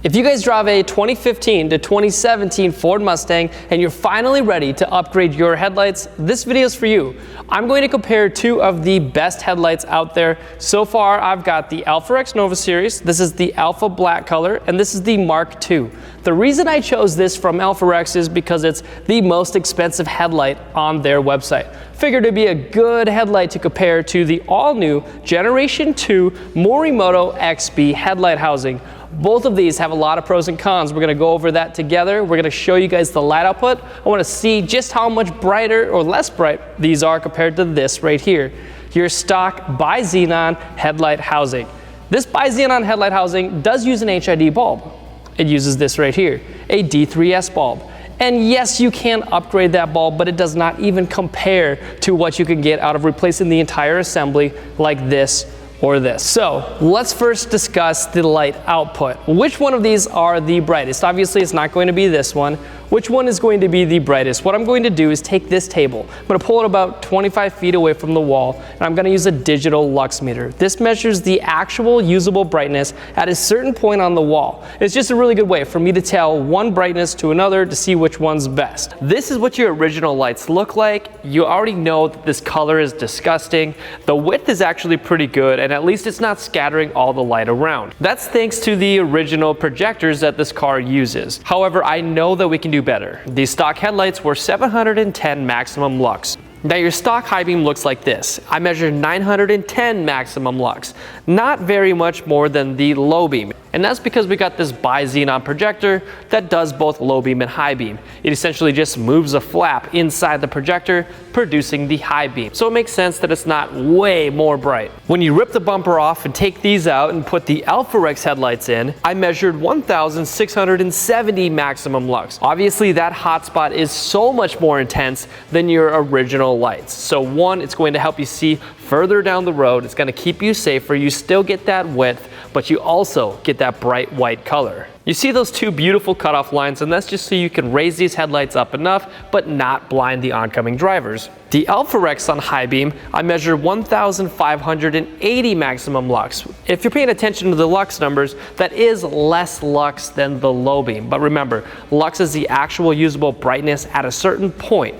If you guys drive a 2015 to 2017 Ford Mustang and you're finally ready to upgrade your headlights, this video is for you. I'm going to compare two of the best headlights out there. So far, I've got the Alpharex Nova Series. This is the Alpha Black color, and this is the Mark II. The reason I chose this from Alpharex is because it's the most expensive headlight on their website. Figured it'd be a good headlight to compare to the all-new Generation 2 Morimoto XB headlight housing. Both of these have a lot of pros and cons. We're gonna go over that together. We're gonna show you guys the light output. I wanna see just how much brighter or less bright these are compared to this right here, your stock Bi-Xenon headlight housing. This Bi-Xenon headlight housing does use an HID bulb. It uses this right here, a D3S bulb. And yes, you can upgrade that bulb, but it does not even compare to what you can get out of replacing the entire assembly like this or this. So let's first discuss the light output. Which one of these are the brightest? Obviously, it's not going to be this one. Which one is going to be the brightest? What I'm going to do is take this table. I'm gonna pull it about 25 feet away from the wall, and I'm gonna use a digital lux meter. This measures the actual usable brightness at a certain point on the wall. It's just a really good way for me to tell one brightness to another to see which one's best. This is what your original lights look like. You already know that this color is disgusting. The width is actually pretty good, and at least it's not scattering all the light around. That's thanks to the original projectors that this car uses. However, I know that we can do better. These stock headlights were 710 maximum lux. Now your stock high beam looks like this. I measured 910 maximum lux, not very much more than the low beam. And that's because we got this Bi-Xenon projector that does both low beam and high beam. It essentially just moves a flap inside the projector, producing the high beam. So it makes sense that it's not way more bright. When you rip the bumper off and take these out and put the Alpharex headlights in, I measured 1,670 maximum lux. Obviously that hotspot is so much more intense than your original lights. So one, it's going to help you see further down the road. It's going to keep you safer. You still get that width, but you also get that bright white color. You see those two beautiful cutoff lines, and that's just so you can raise these headlights up enough, but not blind the oncoming drivers. The Alpharex on high beam, I measured 1,580 maximum lux. If you're paying attention to the lux numbers, that is less lux than the low beam. But remember, lux is the actual usable brightness at a certain point.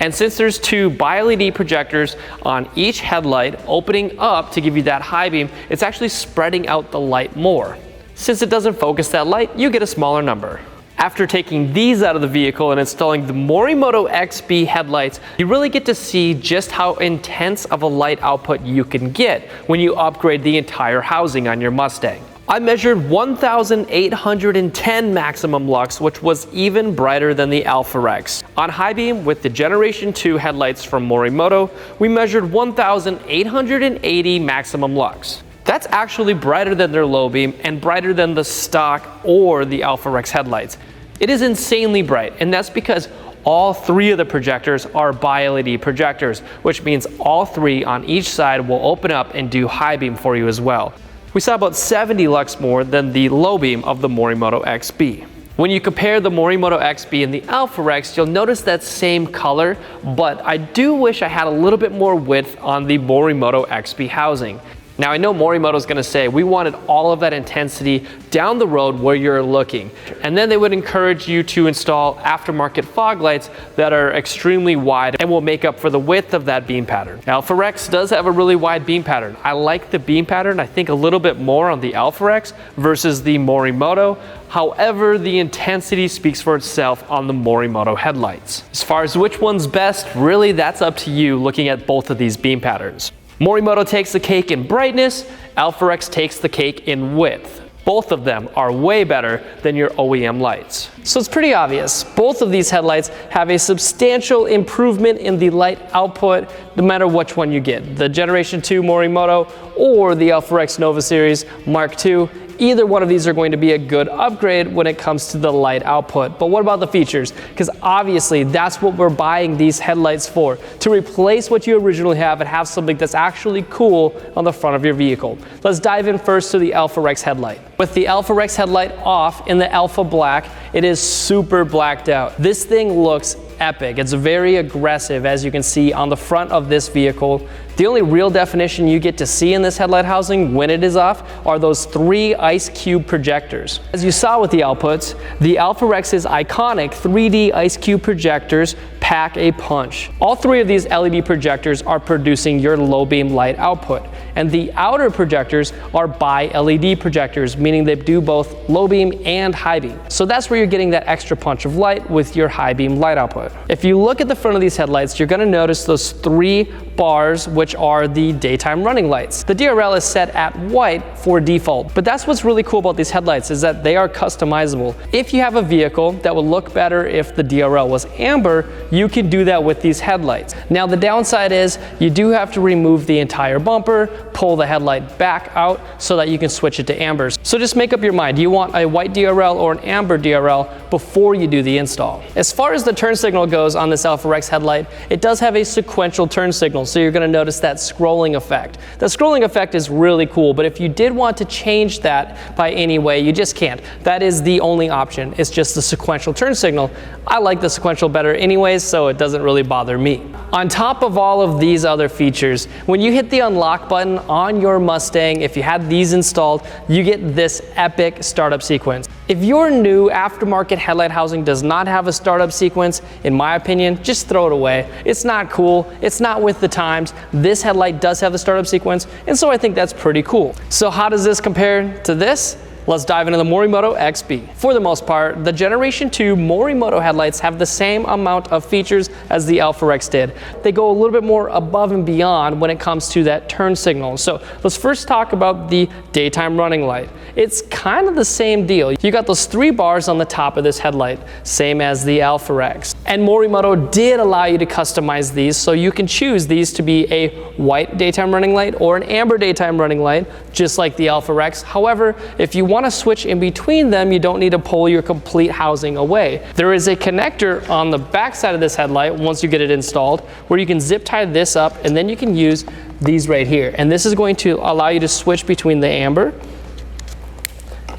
And since there's two Bi-LED projectors on each headlight opening up to give you that high beam, it's actually spreading out the light more. Since it doesn't focus that light, you get a smaller number. After taking these out of the vehicle and installing the Morimoto XB headlights, you really get to see just how intense of a light output you can get when you upgrade the entire housing on your Mustang. I measured 1,810 maximum lux, which was even brighter than the Alpharex. On high beam with the Generation 2 headlights from Morimoto, we measured 1,880 maximum lux. That's actually brighter than their low beam and brighter than the stock or the Alpharex headlights. It is insanely bright, and that's because all three of the projectors are Bi-LED projectors, which means all three on each side will open up and do high beam for you as well. We saw about 70 lux more than the low beam of the Morimoto XB. When you compare the Morimoto XB and the Alpharex, you'll notice that same color, but I do wish I had a little bit more width on the Morimoto XB housing. Now I know Morimoto's gonna say we wanted all of that intensity down the road where you're looking, and then they would encourage you to install aftermarket fog lights that are extremely wide and will make up for the width of that beam pattern. Alpharex does have a really wide beam pattern. I like the beam pattern, I think a little bit more on the Alpharex versus the Morimoto. However, the intensity speaks for itself on the Morimoto headlights. As far as which one's best, really that's up to you looking at both of these beam patterns. Morimoto takes the cake in brightness, Alpharex takes the cake in width. Both of them are way better than your OEM lights. So it's pretty obvious. Both of these headlights have a substantial improvement in the light output no matter which one you get. The Generation 2 Morimoto or the Alpharex Nova Series Mark II. Either one of these are going to be a good upgrade when it comes to the light output. But what about the features? Because obviously that's what we're buying these headlights for, to replace what you originally have and have something that's actually cool on the front of your vehicle. Let's dive in first to the Alpharex headlight. With the Alpharex headlight off in the Alpha Black, it is super blacked out. This thing looks epic. It's very aggressive, as you can see on the front of this vehicle. The only real definition you get to see in this headlight housing when it is off are those 3 ice cube projectors. As you saw with the outputs, the Alpharex's iconic 3D ice cube projectors pack a punch. All 3 of these LED projectors are producing your low beam light output, and the outer projectors are Bi-LED projectors, meaning they do both low beam and high beam. So that's where you're getting that extra punch of light with your high beam light output. If you look at the front of these headlights, you're going to notice those 3 bars, which are the daytime running lights. The DRL is set at white for default, but that's what's really cool about these headlights, is that they are customizable. If you have a vehicle that would look better if the DRL was amber, you can do that with these headlights. Now the downside is you do have to remove the entire bumper, pull the headlight back out so that you can switch it to ambers. So just make up your mind. Do you want a white DRL or an amber DRL before you do the install? As far as the turn signal goes on this Alpharex headlight, it does have a sequential turn signal, so you're going to notice that scrolling effect. The scrolling effect is really cool, but if you did want to change that by any way, you just can't. That is the only option. It's just the sequential turn signal. I like the sequential better anyways, so it doesn't really bother me. On top of all of these other features, when you hit the unlock button on your Mustang, if you had these installed, you get this epic startup sequence. If your new aftermarket headlight housing does not have a startup sequence, in my opinion, just throw it away. It's not cool. It's not with the times. This headlight does have the startup sequence, and so I think that's pretty cool. So how does this compare to this? Let's dive into the Morimoto XB. For the most part, the Generation 2 Morimoto headlights have the same amount of features as the Alpharex did. They go a little bit more above and beyond when it comes to that turn signal. So let's first talk about the daytime running light. It's kind of the same deal. You got those 3 bars on the top of this headlight, same as the Alpharex. And Morimoto did allow you to customize these, so you can choose these to be a white daytime running light or an amber daytime running light, just like the Alpharex. However, if you want to switch in between them, you don't need to pull your complete housing away. There is a connector on the back side of this headlight once you get it installed, where you can zip tie this up, and then you can use these right here. And this is going to allow you to switch between the amber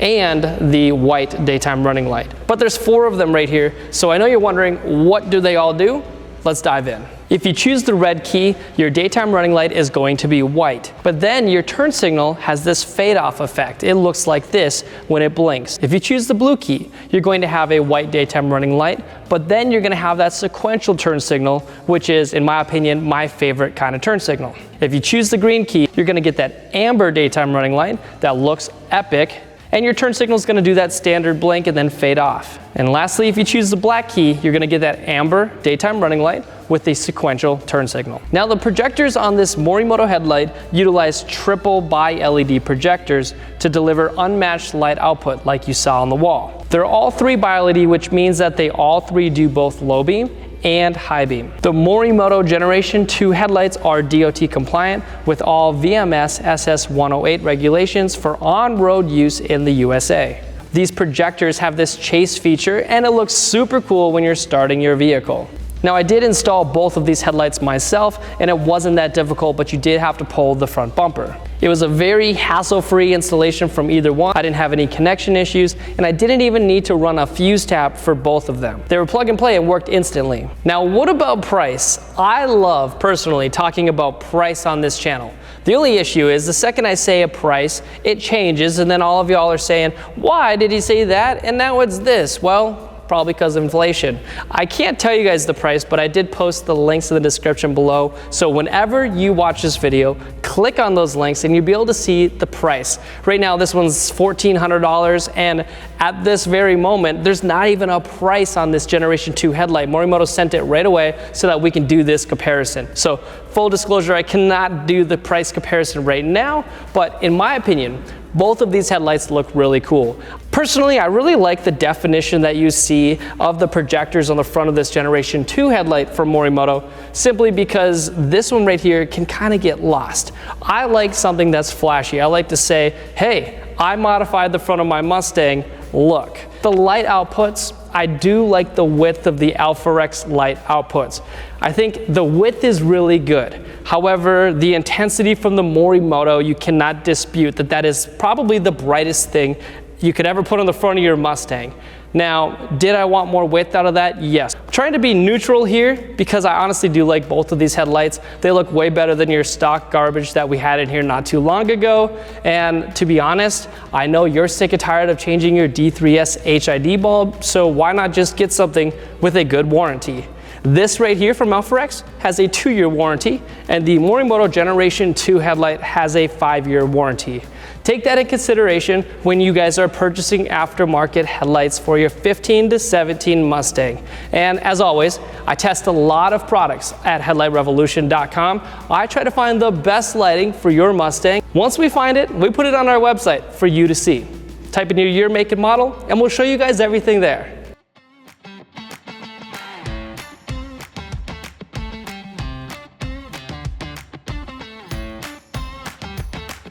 and the white daytime running light. But there's 4 of them right here, so I know you're wondering, what do they all do? Let's dive in. If you choose the red key, your daytime running light is going to be white. But then your turn signal has this fade off effect. It looks like this when it blinks. If you choose the blue key, you're going to have a white daytime running light, but then you're going to have that sequential turn signal, which is, in my opinion, my favorite kind of turn signal. If you choose the green key, you're going to get that amber daytime running light that looks epic, and your turn signal is going to do that standard blink and then fade off. And lastly, if you choose the black key, you're going to get that amber daytime running light with a sequential turn signal. Now the projectors on this Morimoto headlight utilize triple Bi-LED projectors to deliver unmatched light output like you saw on the wall. They're all 3 Bi-LED, which means that they all 3 do both low beam and high beam. The Morimoto Generation 2 headlights are DOT compliant with all VMS SS108 regulations for on-road use in the USA. These projectors have this chase feature, and it looks super cool when you're starting your vehicle. Now I did install both of these headlights myself, and it wasn't that difficult, but you did have to pull the front bumper. It was a very hassle-free installation from either one. I didn't have any connection issues, and I didn't even need to run a fuse tap for both of them. They were plug and play and worked instantly. Now what about price? I love personally talking about price on this channel. The only issue is the second I say a price, it changes, and then all of y'all are saying, why did he say that and now it's this? Well, probably because of inflation. I can't tell you guys the price, but I did post the links in the description below. So whenever you watch this video, click on those links and you'll be able to see the price. Right now, this one's $1,400, and at this very moment, there's not even a price on this Generation 2 headlight. Morimoto sent it right away so that we can do this comparison. So full disclosure, I cannot do the price comparison right now, but in my opinion, both of these headlights look really cool. Personally, I really like the definition that you see of the projectors on the front of this Generation 2 headlight from Morimoto, simply because this one right here can kind of get lost. I like something that's flashy. I like to say, hey, I modified the front of my Mustang, look. The light outputs, I do like the width of the Alpharex light outputs. I think the width is really good. However, the intensity from the Morimoto, you cannot dispute that that is probably the brightest thing you could ever put on the front of your Mustang. Now, did I want more width out of that? Yes. I'm trying to be neutral here because I honestly do like both of these headlights. They look way better than your stock garbage that we had in here not too long ago. And to be honest, I know you're sick and tired of changing your D3S HID bulb, so why not just get something with a good warranty? This right here from Alpharex has a 2-year warranty, and the Morimoto Generation 2 headlight has a 5-year warranty. Take that in consideration when you guys are purchasing aftermarket headlights for your 15 to 17 Mustang. And as always, I test a lot of products at headlightrevolution.com. I try to find the best lighting for your Mustang. Once we find it, we put it on our website for you to see. Type in your year, make, and model, and we'll show you guys everything there.